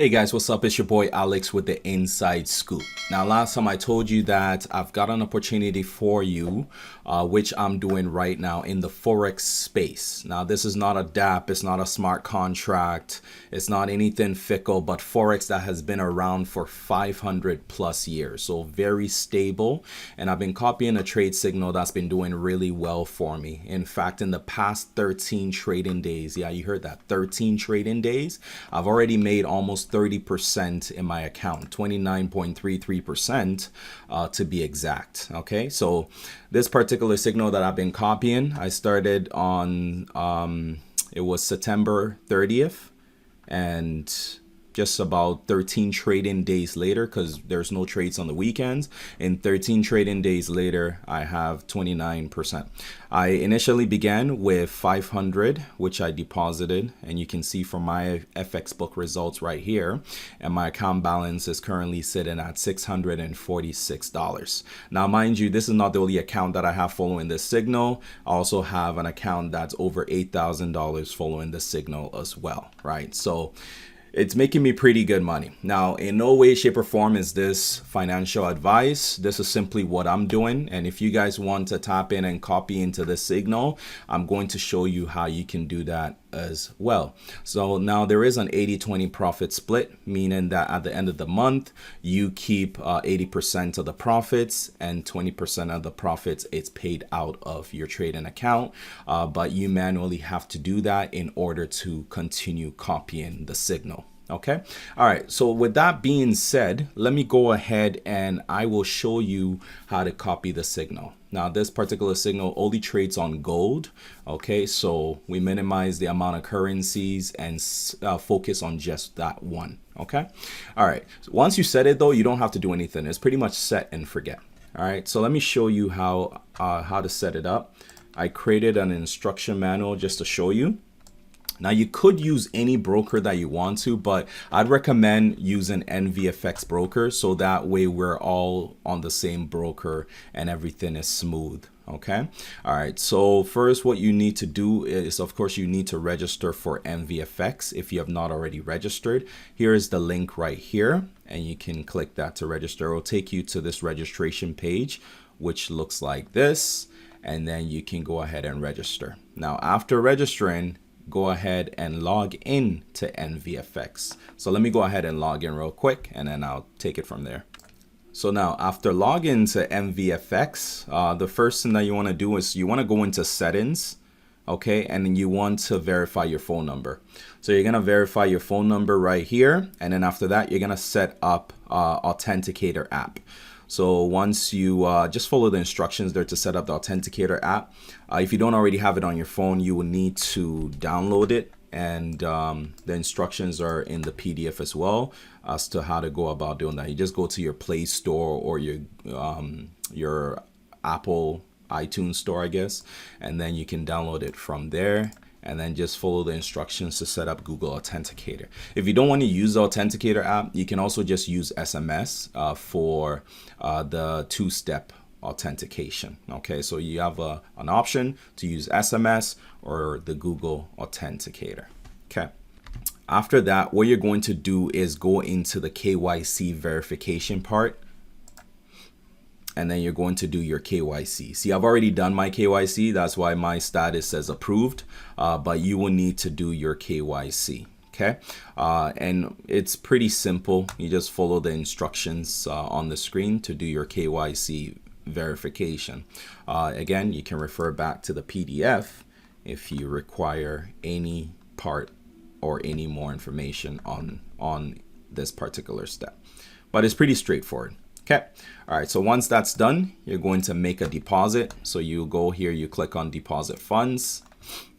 Hey guys, what's up? It's your boy Alex with the Inside Scoop. Now, last time I told you that I've got an opportunity for you, which I'm doing right now in the forex space. Now, this is not a DApp, it's not a smart contract, it's not anything fickle, but forex that has been around for 500 plus years. So very stable. And I've been copying a trade signal that's been doing really well for me. In fact, in the past 13 trading days, yeah, you heard that, 13 trading days, I've already made almost 30% in my account, 29.33% to be exact. Okay, so this particular signal that I've been copying, I started on it was September 30th, and just about 13 trading days later, because there's no trades on the weekends, and 13 trading days later I have 29%. I initially began with 500, which I deposited, and you can see from my FX book results right here, and my account balance is currently sitting at $646. Now mind you, this is not the only account that I have following this signal. I also have an account that's over $8,000 following the signal as well, right? So it's making me pretty good money. Now, in no way, shape, or form is this financial advice. This is simply what I'm doing. And if you guys want to tap in and copy into this signal, I'm going to show you how you can do that as well. So now there is an 80-20 profit split, meaning that at the end of the month, you keep 80% of the profits and 20% of the profits it's paid out of your trading account. But you manually have to do that in order to continue copying the signal. Okay. All right. So with that being said, let me go ahead and I will show you how to copy the signal. Now, this particular signal only trades on gold. Okay. So we minimize the amount of currencies and focus on just that one. Okay. All right. So once you set it though, you don't have to do anything. It's pretty much set and forget. All right. So let me show you how to set it up. I created an instruction manual just to show you. Now, you could use any broker that you want to, but I'd recommend using NVFX broker, so that way we're all on the same broker and everything is smooth. Okay. All right. So first, what you need to do is, of course, you need to register for NVFX if you have not already registered. Here is the link right here, and you can click that to register. It will take you to this registration page, which looks like this, and then you can go ahead and register. Now, after registering, go ahead and log in to NVFX. So let me go ahead and log in real quick, and then I'll take it from there. So now after login to NVFX, the first thing that you want to do is you want to go into settings. Okay, and then you want to verify your phone number. So you're going to verify your phone number right here. And then after that, you're going to set up Authenticator app. So once you just follow the instructions there to set up the Authenticator app. If you don't already have it on your phone, you will need to download it. And the instructions are in the PDF as well as to how to go about doing that. You just go to your Play Store or your Apple iTunes store, I guess, and then you can download it from there. And then just follow the instructions to set up Google Authenticator. If you don't want to use the Authenticator app, you can also just use SMS for the two-step authentication. Okay, so you have an option to use SMS or the Google Authenticator. Okay. After that, what you're going to do is go into the KYC verification part. And then you're going to do your KYC. See, I've already done my KYC. That's why my status says approved. But you will need to do your KYC. Okay. And it's pretty simple. You just follow the instructions on the screen to do your KYC verification. Again, you can refer back to the PDF if you require any part or any more information on this particular step. But it's pretty straightforward. Okay. All right. So once that's done, you're going to make a deposit. So you go here, you click on deposit funds.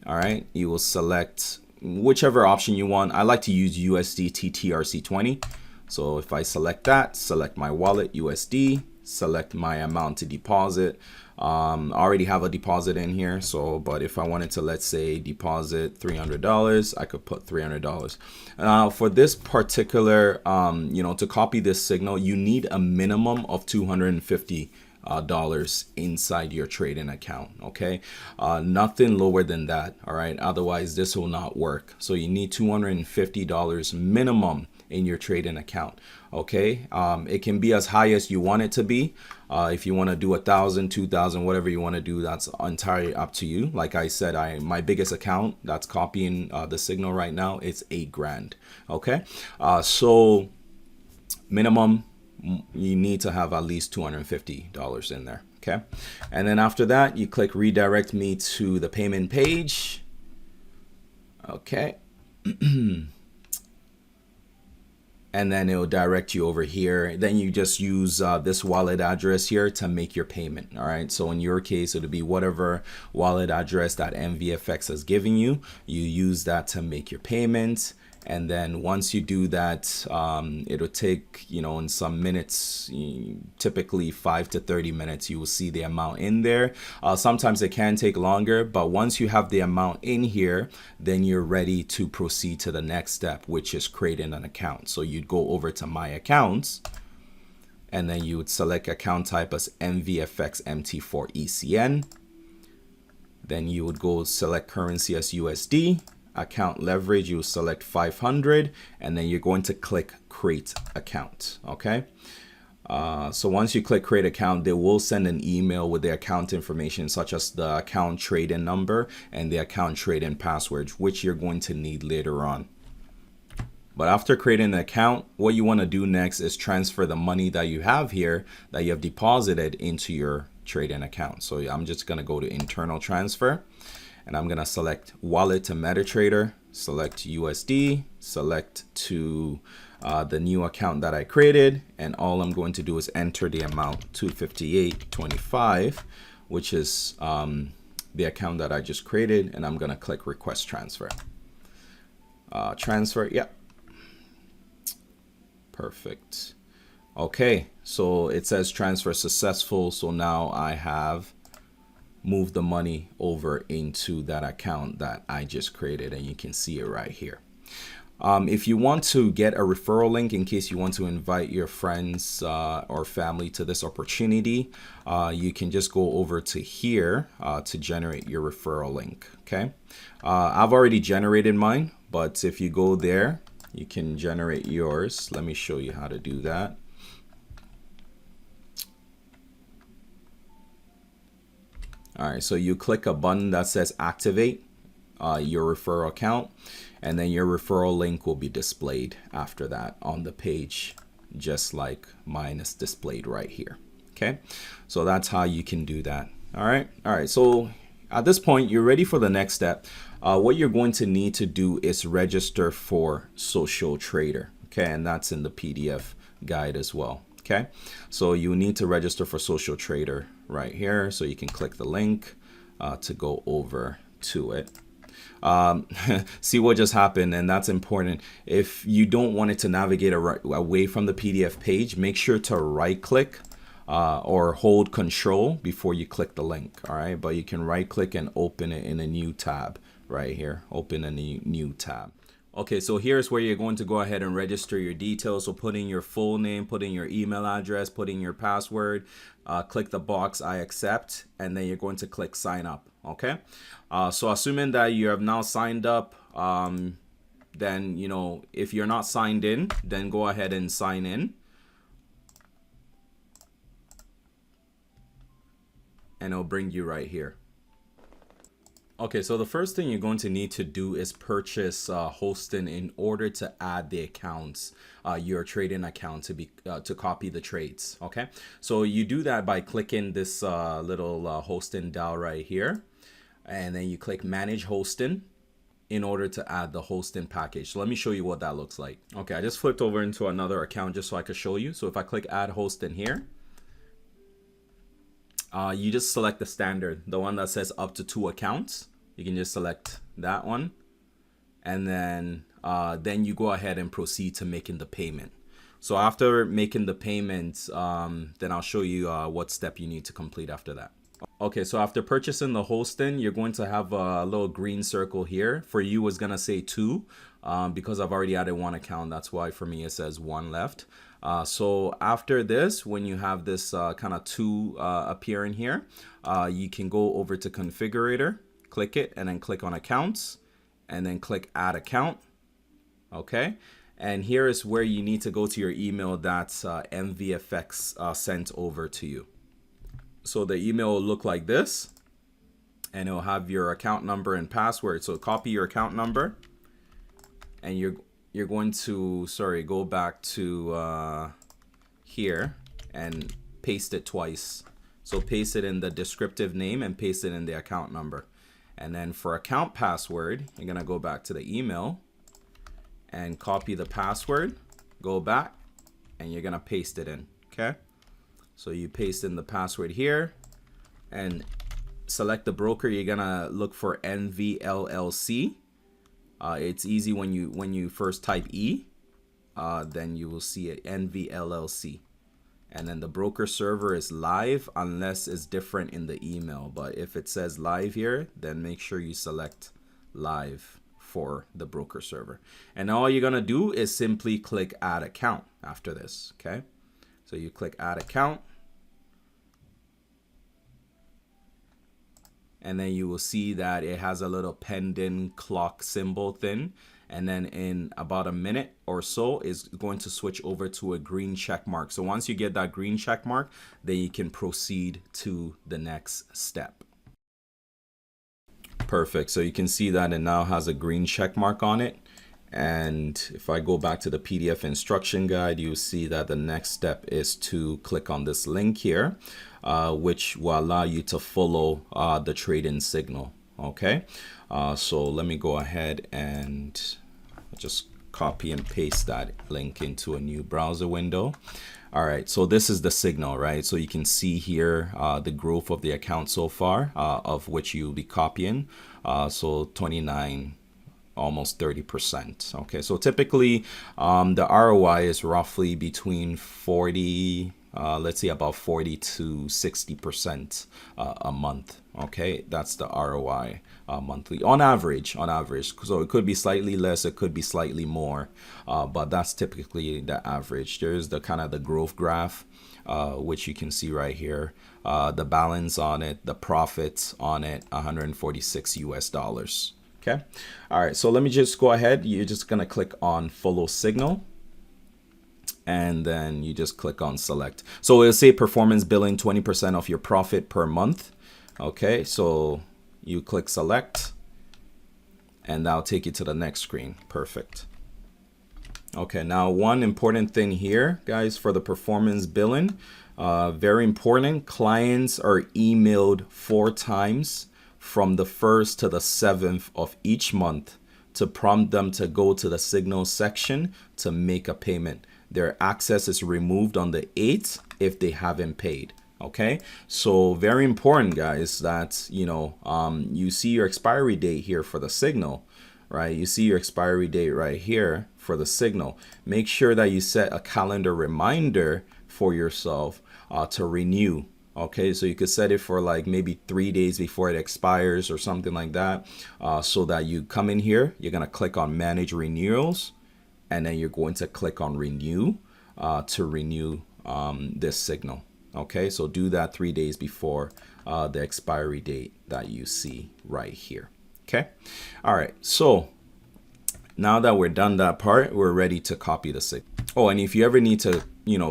All right. You will select whichever option you want. I like to use USDT TRC20. So if I select that, select my wallet USD, select my amount to deposit. I already have a deposit in here. So, but if I wanted to, let's say, deposit $300, I could put $300. Now for this particular, to copy this signal, you need a minimum of $250 inside your trading account. Okay. Nothing lower than that. All right. Otherwise this will not work. So you need $250 minimum in your trading account. Okay, it can be as high as you want it to be. If you want to do 1,000, 2,000, whatever you want to do, that's entirely up to you. Like I said, my biggest account that's copying the signal right now, it's 8 grand. Okay, so minimum you need to have at least $250 in there. Okay, and then after that you click redirect me to the payment page. Okay. And then it will direct you over here. Then you just use this wallet address here to make your payment. All right, so in your case it'll be whatever wallet address that MVFX has given you. You use that to make your payment. And then once you do that, it'll take, in some minutes, typically 5 to 30 minutes, you will see the amount in there. Sometimes it can take longer, but once you have the amount in here, then you're ready to proceed to the next step, which is creating an account. So you'd go over to My Accounts, and then you would select account type as MVFX MT4 ECN. Then you would go select currency as USD. Account leverage, you select 500, and then you're going to click create account. Okay, so once you click create account, they will send an email with the account information, such as the account trade-in number and the account trade-in password, which you're going to need later on. But after creating an account, what you want to do next is transfer the money that you have here that you have deposited into your trade-in account. So I'm just going to go to internal transfer. And I'm going to select wallet to MetaTrader, select USD, select to the new account that I created. And all I'm going to do is enter the amount 258.25, which is the account that I just created. And I'm going to click request transfer. Transfer. Yep. Perfect. Okay. So it says transfer successful. So now I have move the money over into that account that I just created, and you can see it right here. If you want to get a referral link in case you want to invite your friends or family to this opportunity, you can just go over to here to generate your referral link. Okay, I've already generated mine, but if you go there, you can generate yours. Let me show you how to do that. All right, so you click a button that says activate your referral account, and then your referral link will be displayed after that on the page, just like mine is displayed right here. Okay, so that's how you can do that. All right, so at this point, you're ready for the next step. What you're going to need to do is register for Social Trader. Okay, and that's in the PDF guide as well. Okay, so you need to register for Social Trader right here. So you can click the link to go over to it. See what just happened, and that's important. If you don't want it to navigate away from the PDF page, make sure to right click or hold control before you click the link. All right, but you can right click and open it in a new tab right here. Open a new tab. Okay, so here's where you're going to go ahead and register your details. So put in your full name, put in your email address, put in your password, click the box I accept, and then you're going to click sign up. Okay, so assuming that you have now signed up, then if you're not signed in, then go ahead and sign in, and it'll bring you right here. Okay, so the first thing you're going to need to do is purchase hosting in order to add the accounts, your trading account to copy the trades. Okay, so you do that by clicking this little hosting dial right here, and then you click manage hosting in order to add the hosting package. So let me show you what that looks like. Okay, I just flipped over into another account just so I could show you. So if I click add hosting here, you just select the standard, the one that says up to 2 accounts. You can just select that one, and then you go ahead and proceed to making the payment. So after making the payment, then I'll show you what step you need to complete after that. Okay, so after purchasing the hosting, you're going to have a little green circle here. For you, it's gonna say 2 because I've already added 1 account. That's why for me it says 1 left. So after this, when you have this kind of 2 appearing here, you can go over to configurator, click it, and then click on accounts, and then click add account. Okay, And here is where you need to go to your email that's MVFX sent over to you. So the email will look like this, and it'll have your account number and password. So copy your account number, and you're going to, go back to here and paste it twice. So paste it in the descriptive name and paste it in the account number. And then for account password, you're gonna go back to the email and copy the password, go back, and you're gonna paste it in, okay? So you paste in the password here and select the broker. You're gonna look for NVLLC. It's easy when you first type E, then you will see it, NVLLC. And then the broker server is live unless it's different in the email. But if it says live here, then make sure you select live for the broker server. And all you're gonna do is simply click add account after this, okay? So you click add account, and then you will see that it has a little pending clock symbol thing. And then in about a minute or so is going to switch over to a green check mark. So once you get that green check mark, then you can proceed to the next step. Perfect. So you can see that it now has a green check mark on it. And if I go back to the PDF instruction guide, you see that the next step is to click on this link here, which will allow you to follow the trade-in signal. Okay, so let me go ahead and just copy and paste that link into a new browser window. All right, so this is the signal, right? So you can see here the growth of the account so far, of which you'll be copying. So 29, almost 30%. Okay, so typically the ROI is roughly between 40, let's say about 40 to 60% a month. Okay, that's the ROI monthly on average. So it could be slightly less, it could be slightly more, but that's typically the average. There's the kind of the growth graph, which you can see right here, the balance on it, the profits on it, 146 US dollars. Okay, all right, so let me just go ahead. You're just gonna click on follow signal, and then you just click on select. So it'll say performance billing 20% of your profit per month. Okay, so you click select, and that'll take you to the next screen. Perfect. Okay, now one important thing here, guys, for the performance billing, very important, clients are emailed 4 times from the 1st to the 7th of each month to prompt them to go to the signal section to make a payment. Their access is removed on the 8th if they haven't paid. Okay, so very important, guys, that you see your expiry date here for the signal, right? You see your expiry date right here for the signal. Make sure that you set a calendar reminder for yourself to renew. Okay, so you could set it for like maybe 3 days before it expires or something like that, so that you come in here, you're gonna click on manage renewals, and then you're going to click on renew to renew this signal. Okay, so do that 3 days before the expiry date that you see right here. Okay, all right, so now that we're done that part, we're ready to copy the signal. Oh, and if you ever need to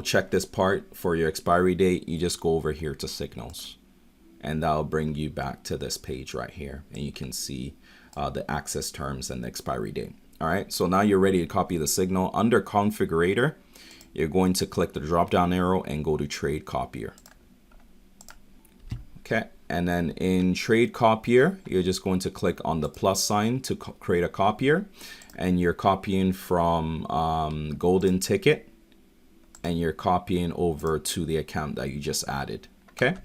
check this part for your expiry date, you just go over here to signals, and that'll bring you back to this page right here, and you can see the access terms and the expiry date. All right, so now you're ready to copy the signal. Under configurator, you're going to click the drop down arrow and go to trade copier. Okay, and then in trade copier, you're just going to click on the plus sign to create a copier, and you're copying from golden ticket, and you're copying over to the account that you just added. Okay,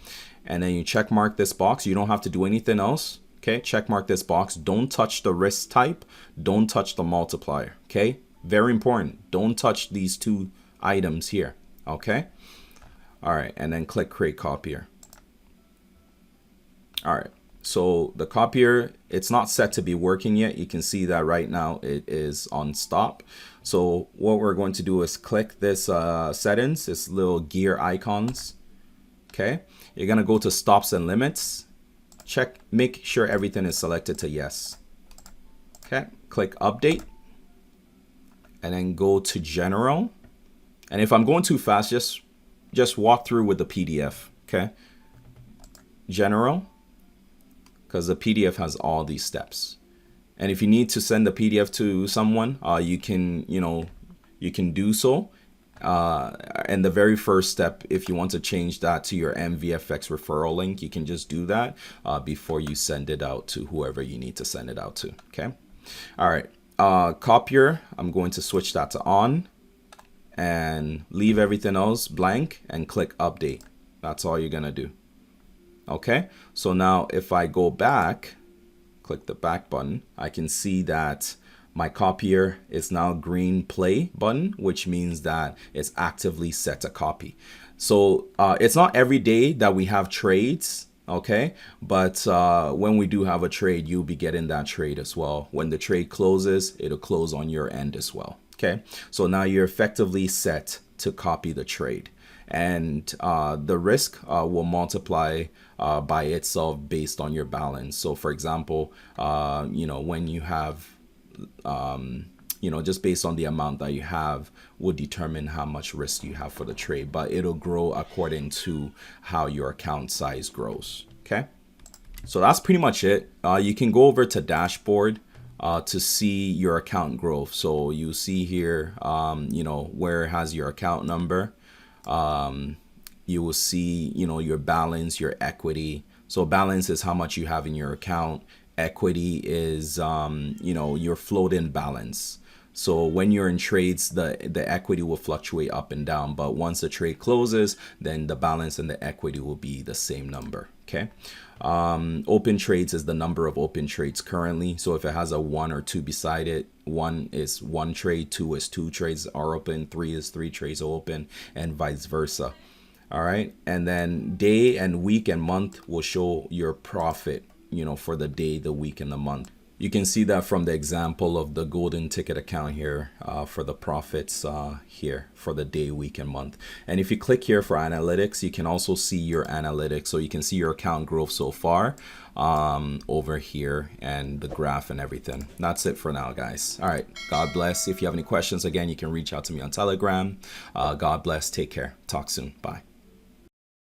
and then you check mark this box. You don't have to do anything else. Okay, check mark this box. Don't touch the risk type. Don't touch the multiplier. Okay, very important. Don't touch these 2 items here. Okay, all right, and then click create copier. All right, so the copier, it's not set to be working yet. You can see that right now it is on stop. So what we're going to do is click this settings, this little gear icons. Okay, you're gonna go to stops and limits. Check, make sure everything is selected to yes. Okay, click update, and then go to general. And if I'm going too fast, just walk through with the PDF, okay? General, because the PDF has all these steps. And if you need to send the PDF to someone, you can do so. And the very first step, if you want to change that to your MVFX referral link, you can just do that before you send it out to whoever you need to send it out to. Okay. All right. Copier, I'm going to switch that to on and leave everything else blank and click update. That's all you're going to do. Okay. So now if I go back, click the back button, I can see that my copier is now green play button, which means that it's actively set to copy. So it's not every day that we have trades, okay? But when we do have a trade, you'll be getting that trade as well. When the trade closes, it'll close on your end as well, okay? So now you're effectively set to copy the trade. And the risk will multiply by itself based on your balance. So for example, when you have just based on the amount that you have will determine how much risk you have for the trade, but it'll grow according to how your account size grows. Okay. So that's pretty much it. You can go over to dashboard to see your account growth. So you see here, where it has your account number. You will see, your balance, your equity. So balance is how much you have in your account. Equity is, your float-in balance. So when you're in trades, the equity will fluctuate up and down. But once the trade closes, then the balance and the equity will be the same number. Okay. Open trades is the number of open trades currently. So if it has a 1 or 2 beside it, 1 is 1 trade, 2 is 2 trades are open, 3 is 3 trades are open, and vice versa. All right. And then day and week and month will show your profit, for the day, the week, and the month. You can see that from the example of the golden ticket account here for the profits here for the day, week, and month. And if you click here for analytics, you can also see your analytics. So you can see your account growth so far over here and the graph and everything. That's it for now, guys. All right. God bless. If you have any questions, again, you can reach out to me on Telegram. God bless. Take care. Talk soon. Bye.